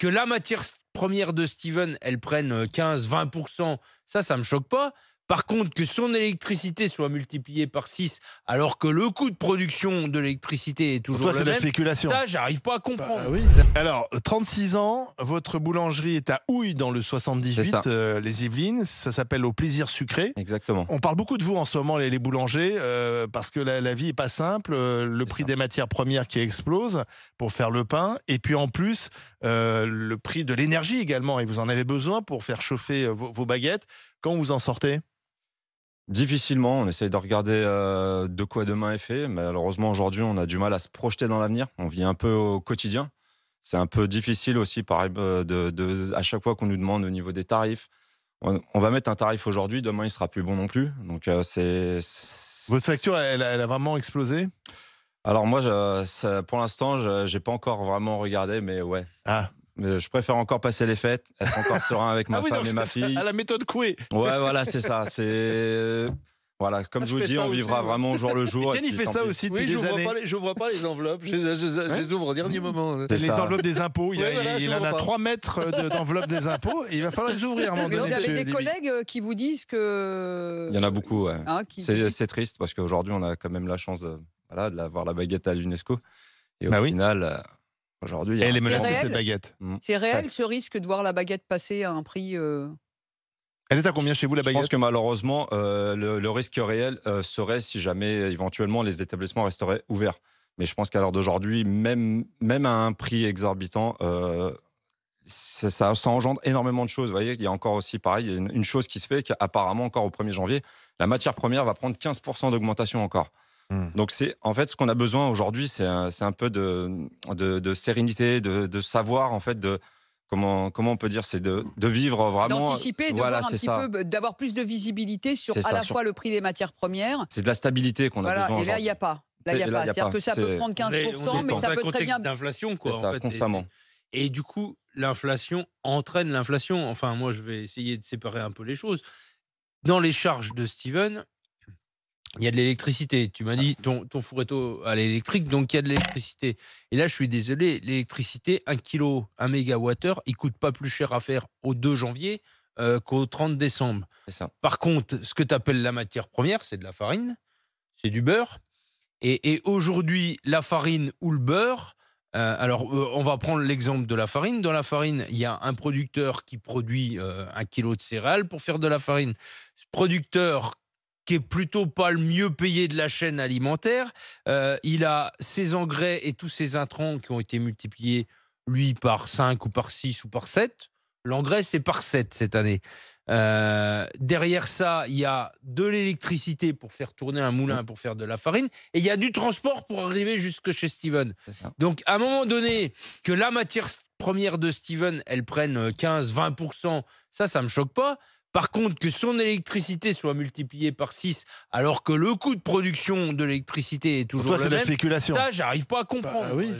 que la matière première de Steven, elle prenne 15-20%, ça me choque pas. Par contre, que son électricité soit multipliée par 6, alors que le coût de production de l'électricité est Pour toujours toi, c'est le de la même, spéculation. ça, j'arrive pas à comprendre. Oui. Alors, 36 ans, votre boulangerie est à Houille, dans le 78, les Yvelines. Ça s'appelle Au Plaisir Sucré. Exactement. On parle beaucoup de vous en ce moment, les boulangers, parce que la vie est pas simple. Le prix des matières premières qui explose pour faire le pain. Et puis en plus, le prix de l'énergie également. Et vous en avez besoin pour faire chauffer vos baguettes. Quand vous en sortez ? Difficilement, on essaye de regarder de quoi demain est fait. Malheureusement, aujourd'hui, on a du mal à se projeter dans l'avenir. On vit un peu au quotidien. C'est un peu difficile aussi, pareil, à chaque fois qu'on nous demande au niveau des tarifs. On va mettre un tarif aujourd'hui, demain, il sera plus bon non plus. Donc, Votre facture, elle a vraiment explosé ? Alors moi, pour l'instant, je n'ai pas encore vraiment regardé, mais ouais. Ah. Je préfère encore passer les fêtes, être encore serein avec ma femme et ma fille. À la méthode Coué. Ouais, voilà, c'est ça. Voilà, comme je vous dis, on vivra vraiment au jour le jour. Etienne, il fait ça aussi depuis des années. J'ouvre pas les enveloppes, je les ouvre au dernier moment. Les enveloppes des impôts, il en a pas. 3 mètres d'enveloppes des impôts, et il va falloir les ouvrir à un moment Mais donné. vous avez monsieur des collègues qui vous disent que... Il y en a beaucoup, ouais. Hein, C'est triste parce qu'aujourd'hui, on a quand même la chance d'avoir la baguette à l'UNESCO. Et au Bah oui. final, aujourd'hui... Elle est menacée, réel. cette baguette. C'est réel ce risque de voir la baguette passer à un prix... Elle est à combien chez vous, la Je baguette ? pense que malheureusement, le risque réel serait si jamais, éventuellement, les établissements resteraient ouverts. Mais je pense qu'à l'heure d'aujourd'hui, même à un prix exorbitant, ça engendre énormément de choses. Vous voyez, il y a encore aussi, pareil, une chose qui se fait qu'apparemment, encore au 1er janvier, la matière première va prendre 15% d'augmentation encore. Donc, en fait, ce qu'on a besoin aujourd'hui, c'est un peu de sérénité, de savoir, en fait, comment on peut dire, c'est de vivre vraiment... D'anticiper, de voir un petit peu, d'avoir plus de visibilité sur à la fois le prix des matières premières. C'est de la stabilité qu'on a besoin. Et là, il n'y a pas. Là, il y a pas. C'est-à-dire que ça peut prendre 15%, mais ça peut très bien... d'inflation, quoi. C'est ça, en fait, constamment. Et du coup, l'inflation entraîne l'inflation. Enfin, moi, je vais essayer de séparer un peu les choses. Dans les charges de Steven, il y a de l'électricité. Tu m'as dit, ton four est à l'électrique, donc il y a de l'électricité. Et là, je suis désolé, l'électricité, 1 kilo, 1 mégawattheure, il coûte pas plus cher à faire au 2 janvier qu'au 30 décembre. C'est ça. Par contre, ce que tu appelles la matière première, c'est de la farine, c'est du beurre. Et aujourd'hui, la farine ou le beurre, on va prendre l'exemple de la farine. Dans la farine, il y a un producteur qui produit 1 kilo de céréales pour faire de la farine. Ce producteur, qui est plutôt pas le mieux payé de la chaîne alimentaire, il a ses engrais et tous ses intrants qui ont été multipliés, lui, par 5 ou par 6 ou par 7. L'engrais, c'est par 7 cette année. Derrière ça, il y a de l'électricité pour faire tourner un moulin, pour faire de la farine, et il y a du transport pour arriver jusque chez Steven. Donc, à un moment donné, que la matière première de Steven, elle prenne 15-20%, ça me choque pas. Par contre, que son électricité soit multipliée par 6, alors que le coût de production de l'électricité est toujours Pour toi, le c'est de la même, spéculation. ça, j'arrive pas à comprendre. Oui.